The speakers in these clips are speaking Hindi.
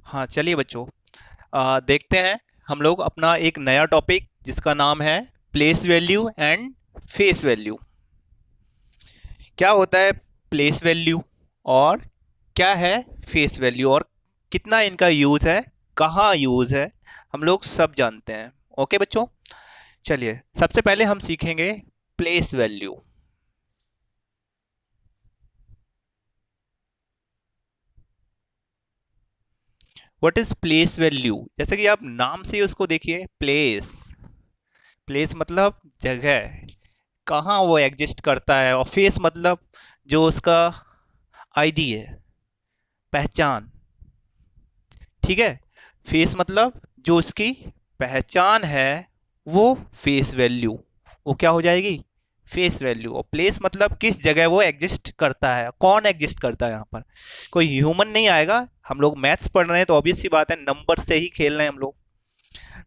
हाँ चलिए बच्चों, देखते हैं हम लोग अपना एक नया टॉपिक जिसका नाम है place value and face value. क्या होता है प्लेस वैल्यू और क्या है फेस वैल्यू और कितना इनका यूज है, कहाँ यूज है, हम लोग सब जानते हैं। ओके बच्चों, चलिए सबसे पहले हम सीखेंगे place value. What is place value? जैसे कि आप नाम से ही उसको देखिए, प्लेस। प्लेस मतलब जगह, कहाँ वो एग्जिस्ट करता है। और फेस मतलब जो उसका आईडी है, पहचान। ठीक है, फेस मतलब जो उसकी पहचान है, वो फेस वैल्यू, वो क्या हो जाएगी? Face value. और प्लेस मतलब किस जगह वो एग्जिस्ट करता है, कौन एग्जिस्ट करता है। यहाँ पर कोई ह्यूमन नहीं आएगा। हम लोग मैथ्स पढ़ रहे हैं तो ऑब्वियस सी बात है, नंबर से ही खेल रहे हैं हम लोग,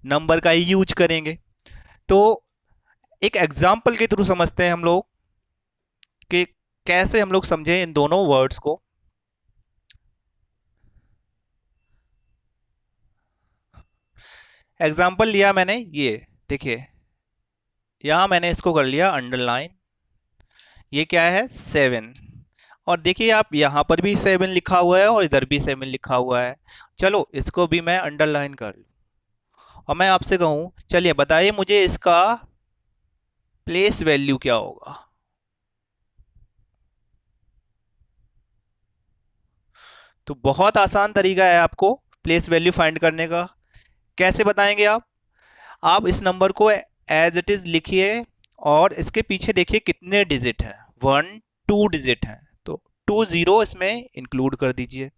नंबर का ही यूज करेंगे। तो एक एग्जाम्पल के थ्रू समझते हैं हम लोग कि कैसे हम लोग समझें इन दोनों वर्ड्स को। एग्जाम्पल लिया मैंने, ये देखिए, यहां मैंने इसको कर लिया अंडरलाइन। ये क्या है? 7। और देखिए आप, यहां पर भी 7 लिखा हुआ है और इधर भी 7 लिखा हुआ है। चलो इसको भी मैं अंडरलाइन कर लूं और मैं आपसे कहूं, चलिए बताइए मुझे इसका प्लेस वैल्यू क्या होगा। तो बहुत आसान तरीका है आपको प्लेस वैल्यू फाइंड करने का। कैसे बताएंगे आप इस नंबर को एज इट इज लिखिए और इसके पीछे देखिए कितने डिजिट हैं। 1 2 डिजिट हैं, तो 2 0 इसमें इंक्लूड कर दीजिए।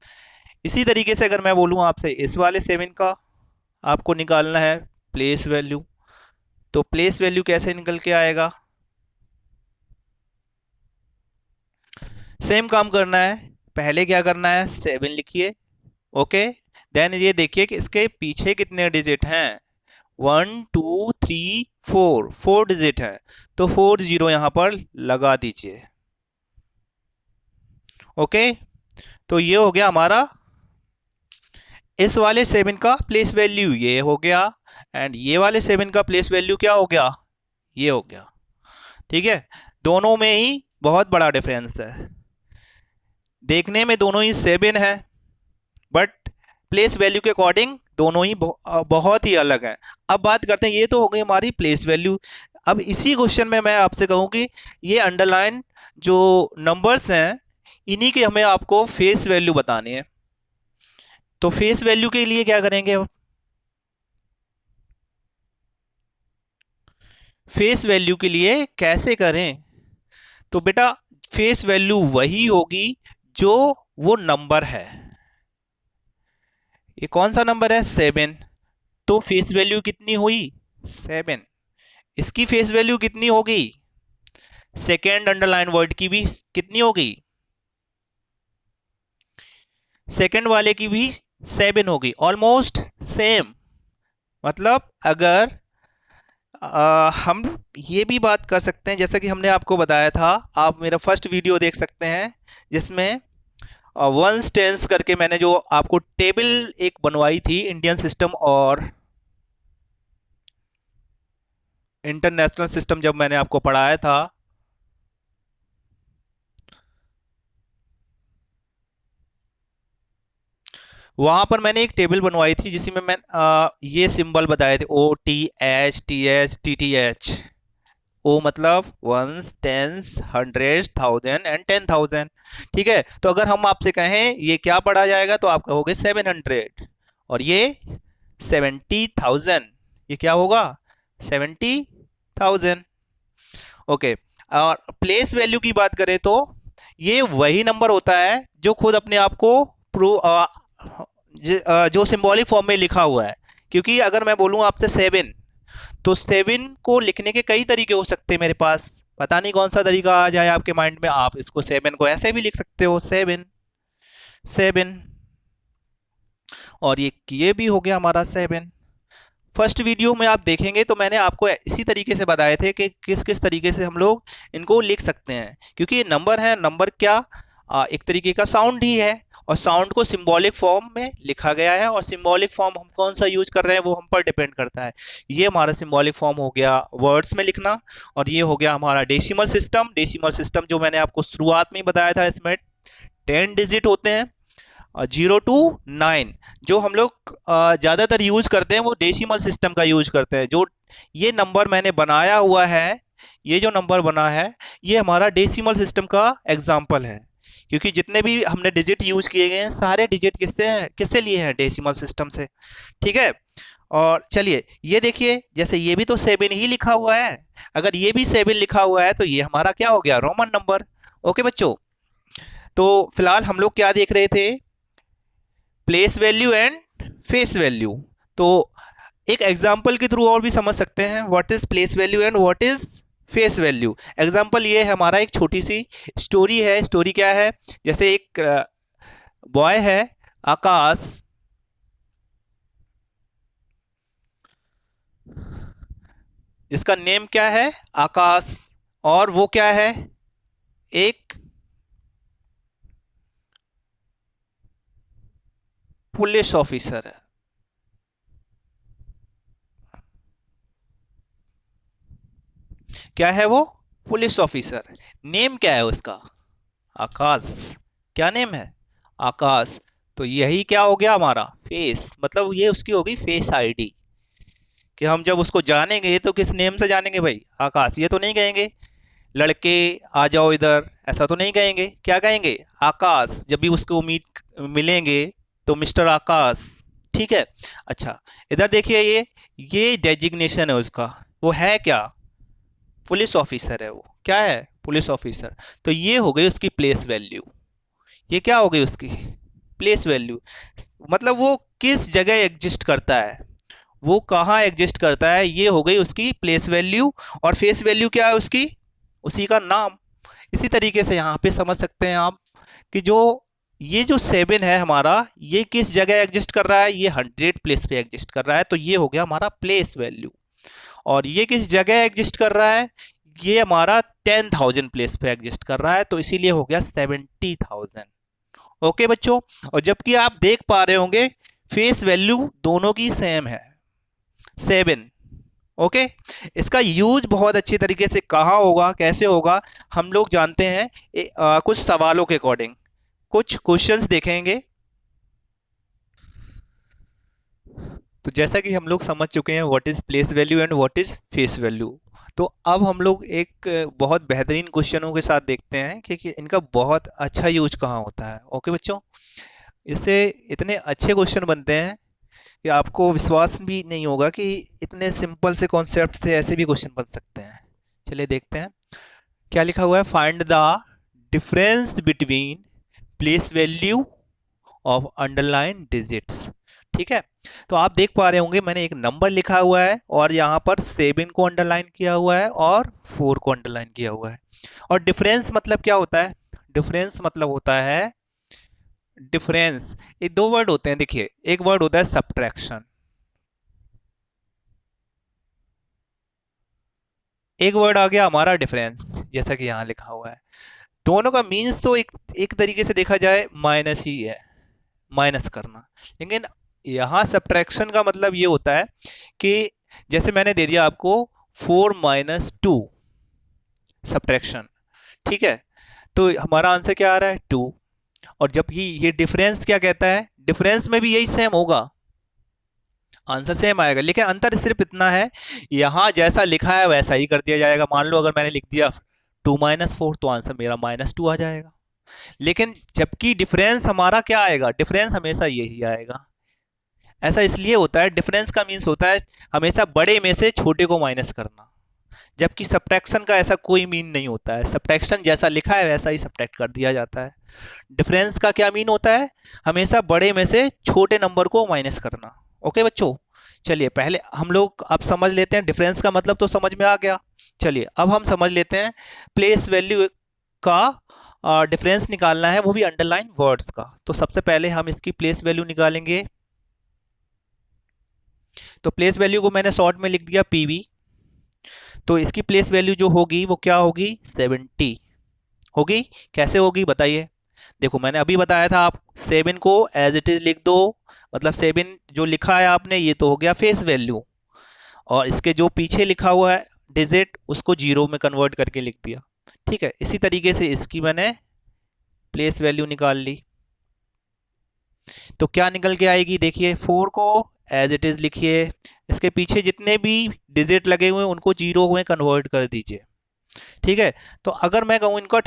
इसी तरीके से अगर मैं बोलूं आपसे इस वाले 7 का आपको निकालना है प्लेस वैल्यू, तो प्लेस वैल्यू कैसे निकल के आएगा? सेम काम करना है। पहले क्या करना है? 7 लिखिए। ओके, देन ये देखिए कि इसके पीछे कितने डिजिट हैं। 1 2 3 4, 4 डिजिट है, तो 4 0 यहां पर लगा दीजिए। ओके, तो ये हो गया हमारा इस वाले 7 का प्लेस वैल्यू, ये हो गया। एंड ये वाले 7 का प्लेस वैल्यू क्या हो गया? ये हो गया। ठीक है, दोनों में ही बहुत बड़ा डिफरेंस है। देखने में दोनों ही 7 है, बट प्लेस वैल्यू के अकॉर्डिंग दोनों ही बहुत ही अलग है। अब बात करते हैं, ये तो हो गई हमारी प्लेस वैल्यू। अब इसी क्वेश्चन में मैं आपसे कहूं कि ये अंडरलाइन जो नंबर्स हैं, इन्हीं के हमें आपको फेस वैल्यू बतानी है। तो फेस वैल्यू के लिए क्या करेंगे? फेस वैल्यू के लिए कैसे करें? तो बेटा, फेस वैल्यू वही होगी जो वो नंबर है। ये कौन सा नंबर है? 7। तो फेस वैल्यू कितनी हुई? 7। इसकी फेस वैल्यू कितनी होगी? सेकेंड अंडरलाइन वर्ड की भी कितनी होगी? सेकेंड वाले की भी 7 होगी, ऑलमोस्ट सेम। मतलब अगर हम ये भी बात कर सकते हैं, जैसा कि हमने आपको बताया था, आप मेरा फर्स्ट वीडियो देख सकते हैं जिसमें वंस टेंस करके मैंने जो आपको टेबल एक बनवाई थी, इंडियन सिस्टम और इंटरनेशनल सिस्टम, जब मैंने आपको पढ़ाया था। वहां पर मैंने एक टेबल बनवाई थी जिसमें मैं ये सिंबल बताए थे, OTH TH TTH। ओ मतलब ones, tens, hundred, thousand and 10,000। ठीक है, तो अगर हम आपसे कहें ये क्या पढ़ा जाएगा, तो आप कहोगे 700। और ये 70,000, ये क्या होगा? 70,000। ओके, और प्लेस वैल्यू की बात करें तो ये वही नंबर होता है जो खुद अपने आप को प्रूव, जो सिंबॉलिक फॉर्म में लिखा हुआ है। क्योंकि अगर मैं बोलूं आपसे 7, तो 7 को लिखने के कई तरीके हो सकते हैं मेरे पास। पता नहीं कौन सा तरीका आ जाए आपके माइंड में। आप इसको 7 को ऐसे भी लिख सकते हो, 7 7। और ये भी हो गया हमारा 7। फर्स्ट वीडियो में आप देखेंगे तो मैंने आपको इसी तरीके से बताए थे कि किस किस तरीके से हम लोग इनको लिख सकते हैं। क्योंकि ये नंबर है, नंबर क्या एक तरीके का साउंड ही है। और साउंड को सिंबॉलिक फॉर्म में लिखा गया है, और सिंबॉलिक फॉर्म हम कौन सा यूज कर रहे हैं वो हम पर डिपेंड करता है। ये हमारा सिंबॉलिक फॉर्म हो गया वर्ड्स में लिखना, और ये हो गया हमारा डेसिमल सिस्टम। डेसिमल सिस्टम जो मैंने आपको शुरुआत में ही बताया था, इसमें 10 डिजिट होते हैं, 0 to 9। जो हम लोग ज़्यादातर यूज करते हैं वो डेसिमल सिस्टम का यूज करते हैं। जो ये नंबर मैंने बनाया हुआ है, ये जो नंबर बना है, ये हमारा डेसिमल सिस्टम का एग्जाम्पल है, क्योंकि जितने भी हमने डिजिट यूज किए गए हैं सारे डिजिट किससे हैं, किससे लिए हैं, डेसिमल सिस्टम से। ठीक है, और चलिए ये देखिए, जैसे ये भी तो 7 ही लिखा हुआ है, अगर ये भी 7 लिखा हुआ है तो ये हमारा क्या हो गया, रोमन नंबर। ओके बच्चों, तो फिलहाल हम लोग क्या देख रहे थे, place value and face value. तो एक एग्जाम्पल के थ्रू और भी समझ सकते हैं what is place value and what is face value. Example ये है हमारा, एक छोटी सी स्टोरी है। स्टोरी क्या है, जैसे एक बॉय है आकाश, जिसका नेम क्या है आकाश, और वो क्या है, एक पुलिस ऑफिसर है। क्या है वो, पुलिस ऑफिसर। नेम क्या है उसका, आकाश। क्या नेम है, आकाश। तो यही क्या हो गया हमारा फेस, मतलब ये उसकी होगी फेस आईडी, कि हम जब उसको जानेंगे तो किस नेम से जानेंगे भाई, आकाश। ये तो नहीं कहेंगे लड़के आ जाओ इधर, ऐसा तो नहीं कहेंगे, क्या कहेंगे, आकाश। जब भी उसको मीट मिलेंगे तो मिस्टर आकाश। ठीक है, अच्छा इधर देखिए, ये डेजिग्नेशन है उसका, वो है क्या, पुलिस ऑफिसर है। वो क्या है, पुलिस ऑफिसर। तो ये हो गई उसकी प्लेस वैल्यू, ये क्या हो गई उसकी प्लेस वैल्यू, मतलब वो किस जगह एग्जिस्ट करता है, वो कहाँ एग्जिस्ट करता है, ये हो गई उसकी प्लेस वैल्यू। और फेस वैल्यू क्या है उसकी, उसी का नाम। इसी तरीके से यहाँ पे समझ सकते हैं आप कि जो ये जो 7 है हमारा, ये किस जगह एग्जिस्ट कर रहा है, ये 100 प्लेस पे एग्जिस्ट कर रहा है, तो ये हो गया हमारा प्लेस वैल्यू। और ये किस जगह एग्जिस्ट कर रहा है, ये हमारा 10,000 प्लेस पे एग्जिस्ट कर रहा है, तो इसीलिए हो गया 70,000। ओके बच्चों, और जबकि आप देख पा रहे होंगे फेस वैल्यू दोनों की सेम है, 7। ओके, इसका यूज बहुत अच्छी तरीके से कहाँ होगा, कैसे होगा, हम लोग जानते हैं। कुछ सवालों के अकॉर्डिंग कुछ क्वेश्चंस देखेंगे। तो जैसा कि हम लोग समझ चुके हैं what is place value and what is face value, तो अब हम लोग एक बहुत बेहतरीन क्वेश्चनों के साथ देखते हैं कि इनका बहुत अच्छा यूज कहाँ होता है। ओके बच्चों, इससे इतने अच्छे क्वेश्चन बनते हैं कि आपको विश्वास भी नहीं होगा कि इतने सिंपल से कॉन्सेप्ट से ऐसे भी क्वेश्चन बन सकते हैं। चलिए देखते हैं क्या लिखा हुआ है, find the difference between place value of underline digits. ठीक है, तो आप देख पा रहे होंगे मैंने एक नंबर लिखा हुआ है, और यहाँ पर 7 को अंडरलाइन किया हुआ है और 4 को अंडरलाइन किया हुआ है। और डिफरेंस मतलब क्या होता है, डिफरेंस मतलब होता है, डिफरेंस ये दो वर्ड होते हैं। देखिए, एक वर्ड होता है सब्ट्रैक्शन, एक वर्ड आ गया हमारा डिफरेंस, जैसा कि यहाँ लिखा हुआ है। दोनों का मीन्स तो एक एक तरीके से देखा जाए माइनस ही है, माइनस करना। लेकिन यहाँ सब्ट्रैक्शन का मतलब ये होता है कि जैसे मैंने दे दिया आपको 4 - 2 सब्ट्रैक्शन। ठीक है, तो हमारा आंसर क्या आ रहा है 2। और जब ये डिफरेंस क्या कहता है, डिफरेंस में भी यही सेम होगा, आंसर सेम आएगा, लेकिन अंतर सिर्फ इतना है, यहां जैसा लिखा है वैसा ही कर दिया जाएगा। मान लो अगर मैंने लिख दिया 2 - 4, तो आंसर मेरा -2 आ जाएगा। लेकिन जबकि डिफरेंस हमारा क्या आएगा, डिफरेंस हमेशा यही आएगा। ऐसा इसलिए होता है, डिफरेंस का मीन्स होता है हमेशा बड़े में से छोटे को माइनस करना, जबकि सब्ट्रैक्शन का ऐसा कोई मीन नहीं होता है। सब्ट्रैक्शन जैसा लिखा है वैसा ही सब्ट्रैक्ट कर दिया जाता है। डिफरेंस का क्या मीन होता है, हमेशा बड़े में से छोटे नंबर को माइनस करना। ओके बच्चों, चलिए पहले हम लोग अब समझ लेते हैं, डिफरेंस का मतलब तो समझ में आ गया। चलिए अब हम समझ लेते हैं प्लेस वैल्यू का डिफरेंस निकालना है, वो भी अंडरलाइन वर्ड्स का। तो सबसे पहले हम इसकी प्लेस वैल्यू निकालेंगे। तो प्लेस वैल्यू को मैंने शॉर्ट में लिख दिया पीवी। तो इसकी प्लेस वैल्यू जो होगी वो क्या होगी, 70 होगी। कैसे होगी बताइए, देखो मैंने अभी बताया था आप 7 को एज इट इज लिख दो, मतलब 7 जो लिखा है आपने ये तो हो गया फेस वैल्यू, और इसके जो पीछे लिखा हुआ है डिजिट उसको जीरो में कन्वर्ट करके लिख दिया। ठीक है, इसी तरीके से इसकी मैंने प्लेस वैल्यू निकाल ली। तो क्या निकल के आएगी देखिए, 4 को एज इट इज लिखिए, इसके पीछे जितने भी डिजिट लगे हुए हैं उनको जीरो में कन्वर्ट कर दीजिए। ठीक है, तो अगर मैं कहूँ इनका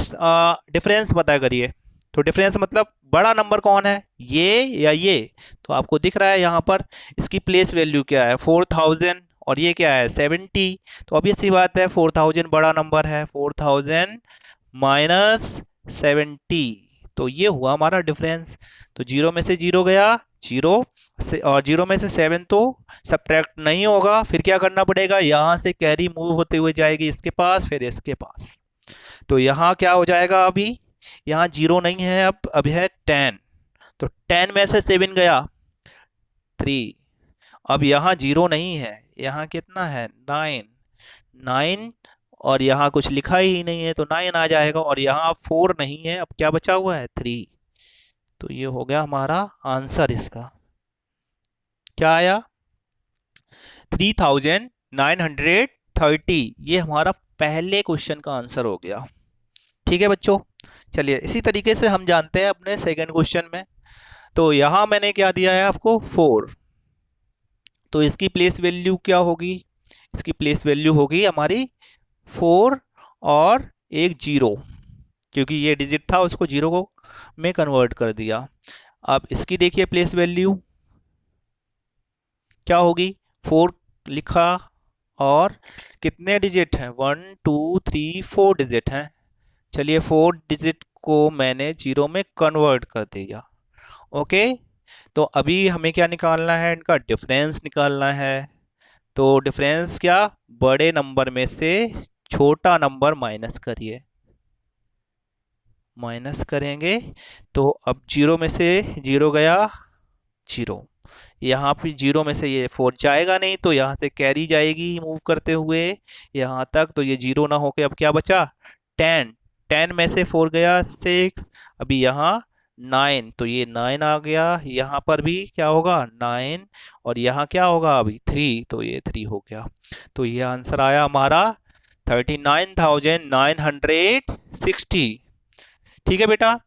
डिफरेंस पता करिए, तो डिफरेंस मतलब बड़ा नंबर कौन है, ये या ये। तो आपको दिख रहा है यहाँ पर इसकी प्लेस वैल्यू क्या है 4000, और ये क्या है 70। तो obvious सी बात है 4000 बड़ा नंबर है, 4000 माइनस 70, तो ये हुआ हमारा डिफरेंस। तो जीरो में से जीरो गया जीरो से, और जीरो में से 7 तो सब्ट्रैक्ट नहीं होगा, फिर क्या करना पड़ेगा, यहाँ से कैरी मूव होते हुए जाएगी इसके पास फिर इसके पास। तो यहाँ क्या हो जाएगा, अभी यहाँ जीरो नहीं है, अब है 10, तो 10 में से 7 गया 3। अब यहाँ जीरो नहीं है, यहाँ कितना है 9, 9, और यहाँ कुछ लिखा ही नहीं है तो 9 आ जाएगा, और यहाँ 4 नहीं है, अब क्या बचा हुआ है 3। तो ये हो गया हमारा आंसर इसका, क्या आया 3930, ये हमारा पहले क्वेश्चन का आंसर हो गया। ठीक है बच्चों, चलिए इसी तरीके से हम जानते हैं अपने सेकंड क्वेश्चन में। तो यहाँ मैंने क्या दिया है आपको 4, तो इसकी प्लेस वैल्यू क्या होगी, इसकी प्लेस वैल्यू होगी हमारी 4 और एक जीरो, क्योंकि ये डिजिट था उसको जीरो को में कन्वर्ट कर दिया। अब इसकी देखिए प्लेस वैल्यू क्या होगी, 4 लिखा, और कितने डिजिट हैं 1 2 3 4 डिजिट हैं। चलिए 4 डिजिट को मैंने जीरो में कन्वर्ट कर दिया। ओके, तो अभी हमें क्या निकालना है, इनका डिफरेंस निकालना है। तो डिफरेंस क्या, बड़े नंबर में से छोटा नंबर माइनस करिए, माइनस करेंगे तो अब जीरो में से जीरो गया जीरो, यहाँ पे जीरो में से ये 4 जाएगा नहीं, तो यहाँ से कैरी जाएगी मूव करते हुए यहाँ तक, तो ये जीरो ना होके अब क्या बचा 10, 10 में से 4 गया 6, अभी यहाँ 9, तो ये 9 आ गया, यहाँ पर भी क्या होगा 9, और यहाँ क्या होगा अभी 3, तो ये 3 हो गया। तो ये आंसर आया हमारा 39,960। ठीक है बेटा,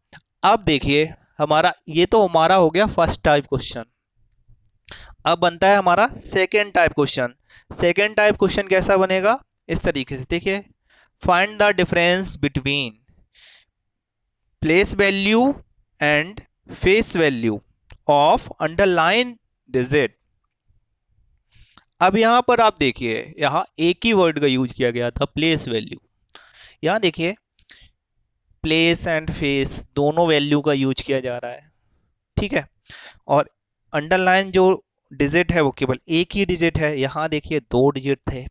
अब देखिए हमारा ये तो हमारा हो गया फर्स्ट टाइप क्वेश्चन। अब बनता है हमारा second type question. Second type question कैसा बनेगा, इस तरीके से देखिए, find the difference between place value and face value of underline digit. अब यहां पर आप देखिए, यहां एक ही वर्ड का यूज किया गया था प्लेस वैल्यू, यहां देखिए प्लेस एंड फेस दोनों वैल्यू का यूज किया जा रहा है। ठीक है, और अंडरलाइन जो डिजिट है वो केवल एक ही डिजिट है, यहाँ देखिए 2 डिजिट थे।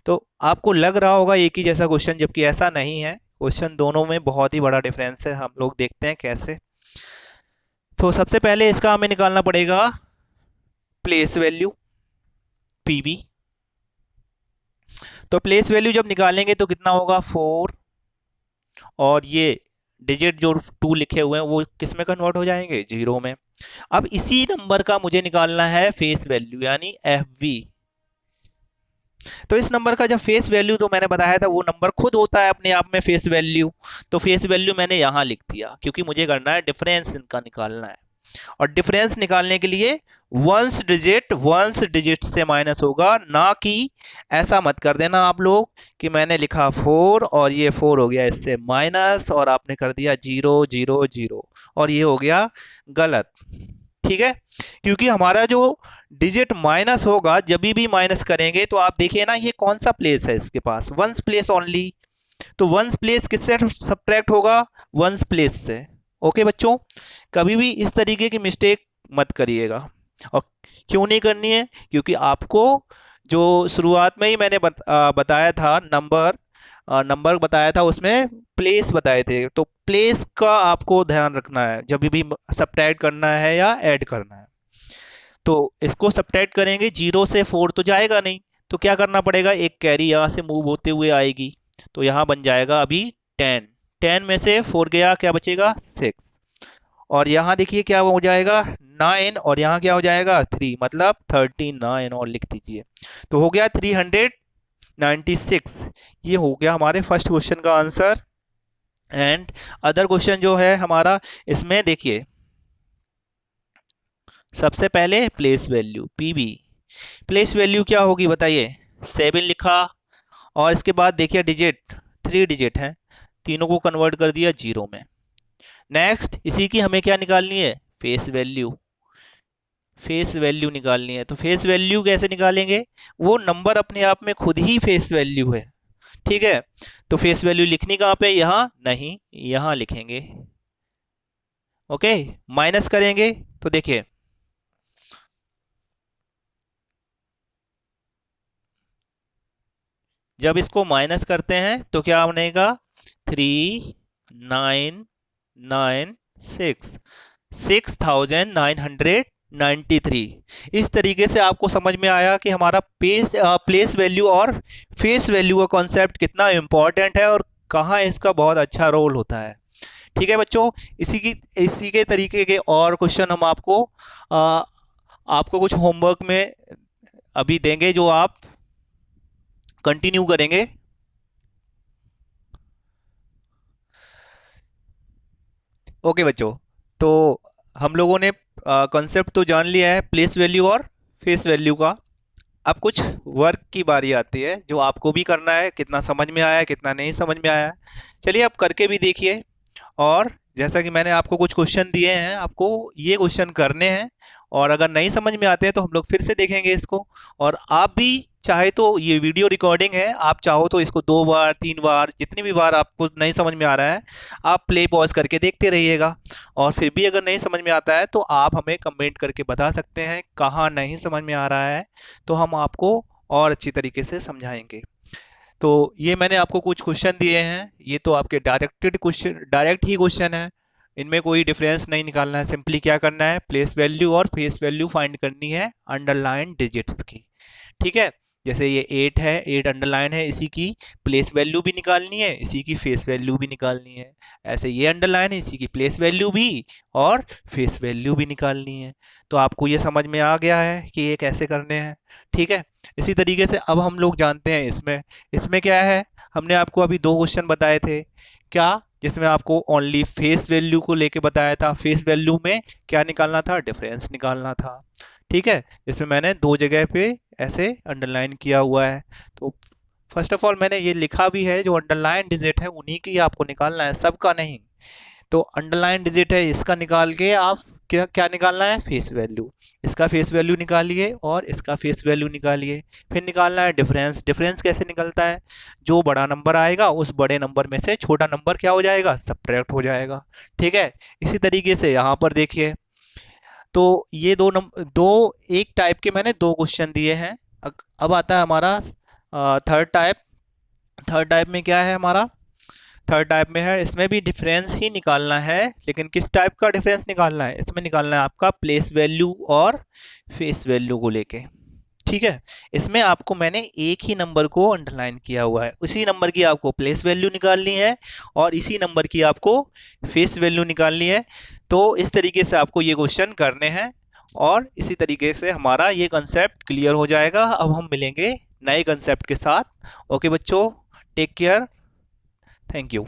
तो आपको लग रहा होगा एक ही जैसा क्वेश्चन, जबकि ऐसा नहीं है, क्वेश्चन दोनों में बहुत ही बड़ा डिफरेंस है। हम लोग देखते हैं कैसे। तो सबसे पहले इसका हमें निकालना पड़ेगा प्लेस वैल्यू पीवी। तो प्लेस वैल्यू जब निकालेंगे तो कितना होगा 4, और ये डिजिट जो 2 लिखे हुए हैं वो किस में कन्वर्ट हो जाएंगे जीरो में। अब इसी नंबर का मुझे निकालना है फेस वैल्यू यानी एफ वी। तो इस नंबर का जब फेस वैल्यू, तो मैंने बताया था वो नंबर खुद होता है अपने आप में फेस वैल्यू, तो फेस वैल्यू मैंने यहां लिख दिया क्योंकि मुझे करना है डिफरेंस इनका निकालना है। और डिफरेंस निकालने के लिए वंस डिजिट से माइनस होगा, ना कि ऐसा मत कर देना आप लोग कि मैंने लिखा 4 और ये 4 हो गया इससे माइनस, और आपने कर दिया 0 0 0 और ये हो गया गलत। ठीक है, क्योंकि हमारा जो डिजिट माइनस होगा, जब भी माइनस करेंगे तो आप देखिए ना ये कौन सा प्लेस है इसके पास, वंस प्लेस ओनली। तो वंस प्लेस किससे सब्ट्रैक्ट होगा, वंस प्लेस से। ओके बच्चों, कभी भी इस तरीके की मिस्टेक मत करिएगा। और क्यों नहीं करनी है, क्योंकि आपको जो शुरुआत में ही मैंने बताया था नंबर बताया था, उसमें प्लेस बताए थे, तो प्लेस का आपको ध्यान रखना है जब भी सब्ट्रैक्ट करना है या ऐड करना है। तो इसको सब्ट्रैक्ट करेंगे, 0 से 4 तो जाएगा नहीं, तो क्या करना पड़ेगा, एक कैरी यहाँ से मूव होते हुए आएगी, तो यहाँ बन जाएगा अभी 10, 10 में से 4 गया, क्या बचेगा 6। और यहाँ देखिए क्या हो जाएगा 9 और यहाँ क्या हो जाएगा 3, मतलब 39 और लिख दीजिए। तो हो गया 396। ये हो गया हमारे फर्स्ट क्वेश्चन का आंसर। एंड अदर क्वेश्चन जो है हमारा, इसमें देखिए सबसे पहले place value PV. Place value क्या होगी बताइए, 7 लिखा और इसके बाद देखिए डिजिट 3 डिजिट है, तीनों को कन्वर्ट कर दिया जीरो में। नेक्स्ट इसी की हमें क्या निकालनी है, फेस वैल्यू। फेस वैल्यू निकालनी है, तो फेस वैल्यू कैसे निकालेंगे, वो नंबर अपने आप में खुद ही फेस वैल्यू है। ठीक है, तो फेस वैल्यू लिखनी कहाँ पे, यहाँ नहीं, यहाँ लिखेंगे। ओके, माइनस करेंगे तो देखिए जब इसको माइनस करते हैं तो क्या बनेगा 3996, 6993। इस तरीके से आपको समझ में आया कि हमारा प्लेस वैल्यू और फेस वैल्यू का कॉन्सेप्ट कितना इंपॉर्टेंट है और कहाँ इसका बहुत अच्छा रोल होता है। ठीक है बच्चों, इसी के तरीके के और क्वेश्चन हम आपको कुछ होमवर्क में अभी देंगे जो आप कंटिन्यू करेंगे। ओके बच्चों, तो हम लोगों ने कॉन्सेप्ट तो जान लिया है प्लेस वैल्यू और फेस वैल्यू का। अब कुछ वर्क की बारी आती है जो आपको भी करना है, कितना समझ में आया है कितना नहीं समझ में आया है। चलिए आप करके भी देखिए। और जैसा कि मैंने आपको कुछ क्वेश्चन दिए हैं, आपको ये क्वेश्चन करने हैं और अगर नहीं समझ में आते हैं तो हम लोग फिर से देखेंगे इसको। और आप भी चाहे तो ये वीडियो रिकॉर्डिंग है, आप चाहो तो इसको 2 बार 3 बार जितनी भी बार आपको नहीं समझ में आ रहा है आप प्ले पॉज करके देखते रहिएगा। और फिर भी अगर नहीं समझ में आता है तो आप हमें कमेंट करके बता सकते हैं कहाँ नहीं समझ में आ रहा है, तो हम आपको और अच्छी तरीके से समझाएंगे। तो ये मैंने आपको कुछ क्वेश्चन दिए हैं, ये तो आपके डायरेक्टेड क्वेश्चन, डायरेक्ट ही क्वेश्चन है, इनमें कोई डिफरेंस नहीं निकालना है। सिंपली क्या करना है, प्लेस वैल्यू और फेस वैल्यू फाइंड करनी है अंडरलाइन डिजिट्स की। ठीक है, जैसे ये 8 है, 8 अंडरलाइन है, इसी की प्लेस वैल्यू भी निकालनी है, इसी की फेस वैल्यू भी निकालनी है। ऐसे ये अंडरलाइन है, इसी की प्लेस वैल्यू भी और फेस वैल्यू भी निकालनी है। तो आपको ये समझ में आ गया है कि ये कैसे करने हैं। ठीक है, इसी तरीके से अब हम लोग जानते हैं इसमें इसमें क्या है। हमने आपको अभी 2 क्वेश्चन बताए थे क्या, जिसमें आपको ओनली फेस वैल्यू को लेके बताया था, फेस वैल्यू में क्या निकालना था, डिफरेंस निकालना था। ठीक है, इसमें मैंने 2 जगह पे ऐसे अंडरलाइन किया हुआ है। तो फर्स्ट ऑफ ऑल मैंने ये लिखा भी है, जो अंडरलाइन डिजिट है उन्हीं की आपको निकालना है, सबका नहीं। तो अंडरलाइन डिजिट है, इसका निकाल के आप क्या क्या निकालना है, फेस वैल्यू। इसका फेस वैल्यू निकालिए और इसका फेस वैल्यू निकालिए। फिर निकालना है डिफरेंस। डिफरेंस कैसे निकलता है, जो बड़ा नंबर आएगा उस बड़े नंबर में से छोटा नंबर क्या हो जाएगा, सब्ट्रैक्ट हो जाएगा। ठीक है, इसी तरीके से यहाँ पर देखिए, तो ये दो एक टाइप के मैंने 2 क्वेश्चन दिए हैं। अब आता है हमारा थर्ड टाइप। थर्ड टाइप में क्या है हमारा, थर्ड टाइप में है, इसमें भी डिफरेंस ही निकालना है, लेकिन किस टाइप का डिफरेंस निकालना है, इसमें निकालना है आपका प्लेस वैल्यू और फेस वैल्यू को लेके। ठीक है, इसमें आपको मैंने एक ही नंबर को अंडरलाइन किया हुआ है, उसी नंबर की आपको प्लेस वैल्यू निकालनी है और इसी नंबर की आपको फेस वैल्यू निकालनी है। तो इस तरीके से आपको ये क्वेश्चन करने हैं और इसी तरीके से हमारा ये कंसेप्ट क्लियर हो जाएगा। अब हम मिलेंगे नए कंसेप्ट के साथ। ओके बच्चों, टेक केयर, थैंक यू।